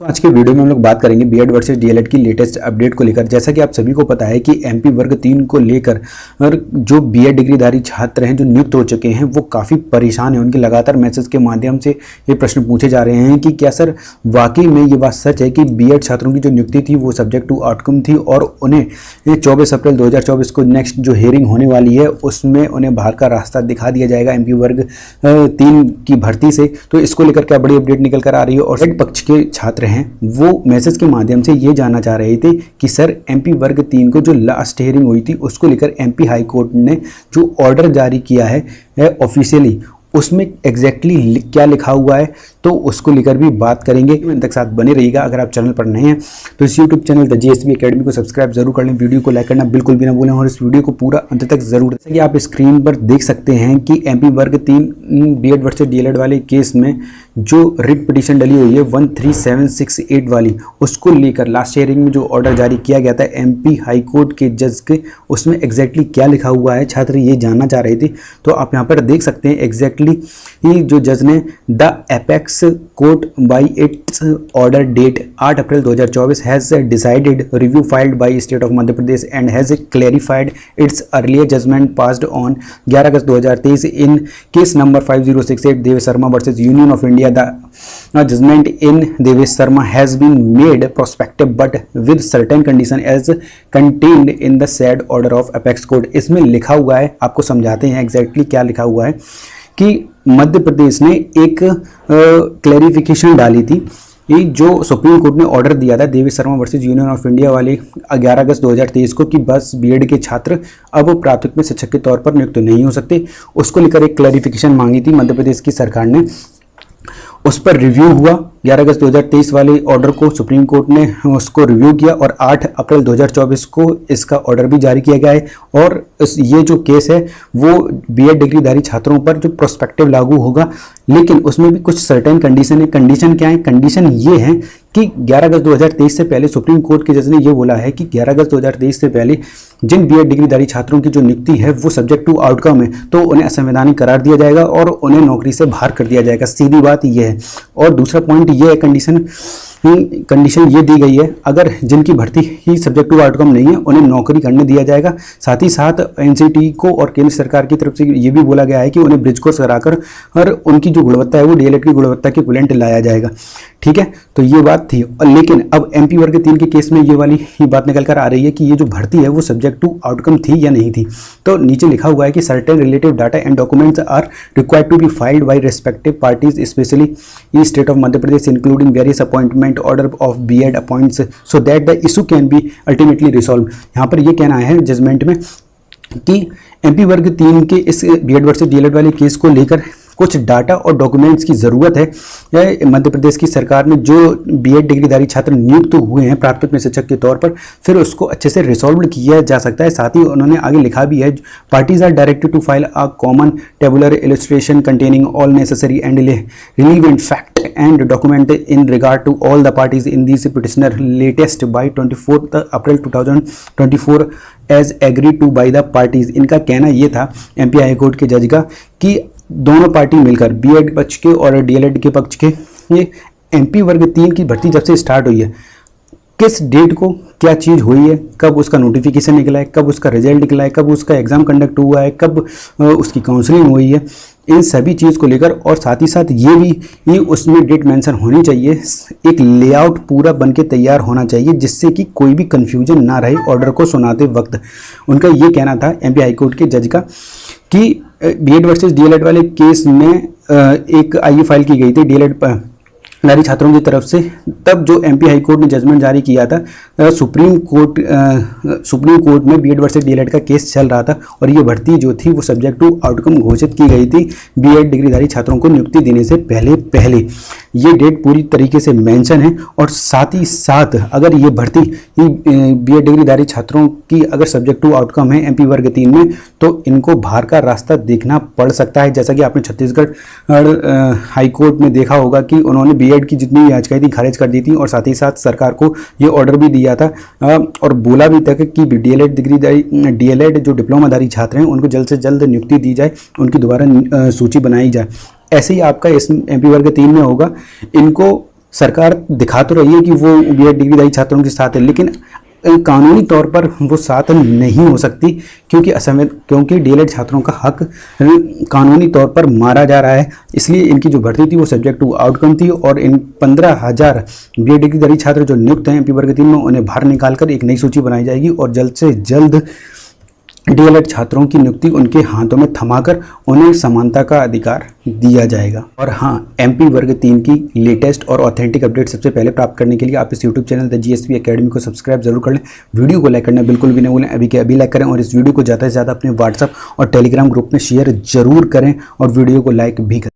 तो आज के वीडियो में हम लोग बात करेंगे बीएड वर्सेस डीएलएड की लेटेस्ट अपडेट को लेकर। जैसा कि आप सभी को पता है कि एमपी वर्ग 3 को लेकर और जो बीएड डिग्रीधारी छात्र हैं जो नियुक्त हो चुके हैं वो काफ़ी परेशान हैं। उनके लगातार मैसेज के माध्यम से ये प्रश्न पूछे जा रहे हैं कि क्या सर वाकई में ये बात सच है कि बीएड छात्रों की जो नियुक्ति थी वो सब्जेक्ट टू आउटकम थी और उन्हें 24 अप्रैल 2024 को नेक्स्ट जो हियरिंग होने वाली है उसमें उन्हें बाहर का रास्ता दिखा दिया जाएगा एमपी वर्ग 3 की भर्ती से। तो इसको लेकर क्या बड़ी अपडेट निकल कर आ रही है और हेड पक्ष के छात्र हैं वो मैसेज के माध्यम से ये जानना चाह रहे थे कि सर एमपी वर्ग 3 को जो लास्ट हियरिंग हुई थी उसको लेकर एमपी हाई कोर्ट ने जो ऑर्डर जारी किया है ऑफिशियली उसमें एग्जैक्टली क्या लिखा हुआ है तो उसको लेकर भी बात करेंगे। अंत तक साथ बने रहिएगा। अगर आप चैनल पर नए हैं तो इस YouTube channel the JSB academy को सब्सक्राइब जरूर कर लें, वीडियो को लाइक करना बिल्कुल भी ना भूलें और इस वीडियो को पूरा अंत तक जरूर। जैसे कि आप स्क्रीन पर देख सकते हैं कि एमपी वर्ग 3 बीएड वर्सेस डीएलएड वाले केस में जो रिट पिटीशन डली हुई है 13768 वाली उसको लेकर लास्ट हियरिंग में जो ऑर्डर जारी किया गया था एमपी हाई कोर्ट के जज के उसमें एग्जैक्टली क्या लिखा हुआ है छात्र ये जानना चाह रहे थे। तो आप यहाँ पर देख सकते हैं एग्जैक्टली जो जज ने the apex court by its order date 8 April 2024 has decided review filed by state of Madhya Pradesh and has clarified its earlier judgment passed on 11 August 2023 in case number 5068 Devesh Sharma versus Union of India. The judgment in Devesh Sharma has been made prospective but with certain condition as contained in the said order of apex court। इसमें लिखा हुआ है, आपको समझाते हैं exactly क्या लिखा हुआ है कि मध्य प्रदेश ने एक क्लैरिफिकेशन डाली थी ये जो सुप्रीम कोर्ट ने ऑर्डर दिया था Devesh Sharma versus Union of India वाले 11 अगस्त 2023 को कि बस बीएड के छात्र अब प्राथमिक में शिक्षक के तौर पर नियुक्त नहीं हो सकते। उसको लेकर एक क्लैरिफिकेशन मांगी थी मध्य प्रदेश की सरकार ने, उस पर रिव्यू हुआ। 11 अगस्त 2023 वाले ऑर्डर को सुप्रीम कोर्ट ने उसको रिव्यू किया और 8 अप्रैल 2024 को इसका ऑर्डर भी जारी किया गया है और ये जो केस है वो बीएड डिग्रीधारी छात्रों पर जो प्रोस्पेक्टिव लागू होगा, लेकिन उसमें भी कुछ सर्टेन कंडीशन है। कंडीशन क्या है? कंडीशन ये है कि 11 अगस्त 2023 से पहले सुप्रीम कोर्ट के जज ने ये बोला है कि 11 अगस्त 2023 से पहले जिन बीएड डिग्रीधारी छात्रों की जो नियुक्ति है वो सब्जेक्ट टू आउटकम है तो उन्हें असंवैधानिक करार दिया जाएगा और उन्हें नौकरी से बाहर कर दिया जाएगा। सीधी बात ये है। और दूसरा पॉइंट ये है, कंडीशन ये दी गई है अगर जिनकी भर्ती ही सब्जेक्ट टू आउटकम नहीं है उन्हें नौकरी करने दिया जाएगा। साथ ही साथ एनसीटी को और केंद्र सरकार की तरफ से ये भी बोला गया है कि उन्हें ब्रिज कोर्स कराकर और उनकी जो गुणवत्ता है वो डीएलएड की गुणवत्ता के इक्विवेलेंट लाया जाएगा। ठीक है, तो ये बात थी। लेकिन अब एमपी वर्ग 3 के केस में ये वाली ही बात निकल कर आ रही है कि ये जो भर्ती है वो सब्जेक्ट टू आउटकम थी या नहीं थी। तो नीचे लिखा हुआ है कि certain relative data and documents are required to be filed by respective parties specially in state of Madhya Pradesh including various appointment order of BEd appoints so that the issue can be ultimately resolve. यहाँ पर ये कहना है judgement में कि MP वर्ग 3 के इस बीएड वर्सेस डीएलएड वाले केस को लेकर कुछ डाटा और डॉक्यूमेंट्स की ज़रूरत है मध्य प्रदेश की सरकार में जो बीएड डिग्रीधारी छात्र नियुक्त हुए हैं प्राथमिक में शिक्षक के तौर पर, फिर उसको अच्छे से रिसॉल्व किया जा सकता है। साथ ही उन्होंने आगे लिखा भी है parties are directed to file a common tabular illustration containing all necessary and relevant fact and document in regard to all the parties in this petitioner latest by 24 April 2024 as agreed to by the parties. इनका कहना ये था MP high court के जज का कि दोनों party मिलकर बीएड पक्ष के और डीएलएड के पक्ष के ये एमपी वर्ग 3 की भर्ती जब से स्टार्ट हुई है किस डेट को क्या चीज़ हुई है, कब उसका नोटिफिकेशन निकला है, कब उसका रिजल्ट निकला है, कब उसका एग्ज़ाम कंडक्ट हुआ है, कब उसकी काउंसलिंग हुई है, इन सभी चीज़ को लेकर और साथ ही साथ ये उसमें डेट मेंशन होनी चाहिए। एक लेआउट पूरा बनके तैयार होना चाहिए जिससे कि कोई भी कन्फ्यूजन ना रहे ऑर्डर को सुनाते वक्त। उनका ये कहना था एमपी हाई कोर्ट के जज का कि बीएड वर्सेस डीएलएड वाले केस में एक आईए फाइल की गई थी डीएलएड नारी छात्रों की तरफ से, तब जो एमपी हाई कोर्ट ने जजमेंट जारी किया था सुप्रीम कोर्ट में बीएड वर्सेस डीएलएड का केस चल रहा था और ये भर्ती जो थी वो सब्जेक्ट टू आउटकम घोषित की गई थी बीएड डिग्रीधारी छात्रों को नियुक्ति देने से पहले। ये डेट पूरी तरीके से मेंशन है और साथ ही साथ अगर ये भर्ती बीएड डिग्रीधारी छात्रों की अगर सब्जेक्ट टू आउटकम है एमपी वर्ग 3 में तो इनको बाहर का रास्ता देखना पड़ सकता है। जैसा कि आपने छत्तीसगढ़ हाई कोर्ट में देखा होगा कि उन्होंने बीएड की जितनी भी याचिकाएं थी खारिज कर दी थी और साथ ही साथ सरकार को ये ऑर्डर भी दिया था और बोला भी था कि डीएलएड जो डिप्लोमाधारी छात्र हैं उनको जल्द से जल्द नियुक्ति दी जाए, उनकी दोबारा सूची बनाई जाए। ऐसे ही आपका इस एमपी वर्ग 3 में होगा, इनको सरकार दिखा तो रही है कि वो बीएड डिग्रीधारी छात्रों के साथ है, लेकिन कानूनी तौर पर वो साथ नहीं हो सकती, क्योंकि डीएलएड छात्रों का हक कानूनी तौर पर मारा जा रहा है। इसलिए इनकी जो भर्ती थी वो सब्जेक्ट टू आउटकम थी, और इन 15,000 बीएड डिग्रीधारी छात्र जो नियुक्त हैं एमपी वर्ग 3 में, उन्हें बाहर निकालकर एक नई सूची बनाई जाएगी और जल्द से जल्द डीएलएड छात्रों की नियुक्ति उनके हाथों में थमाकर उन्हें समानता का अधिकार दिया जाएगा। और हाँ, एमपी वर्ग 3 की लेटेस्ट और ऑथेंटिक अपडेट सबसे पहले प्राप्त करने के लिए आप इस YouTube channel the GSP academy को सब्सक्राइब जरूर कर लें। वीडियो को लाइक करना बिल्कुल भी नहीं भूलें, अभी के अभी लाइक करें, और इस वीडियो को ज़्यादा से ज़्यादा अपने व्हाट्सएप और टेलीग्राम ग्रुप में शेयर जरूर करें, और वीडियो को लाइक भी करें।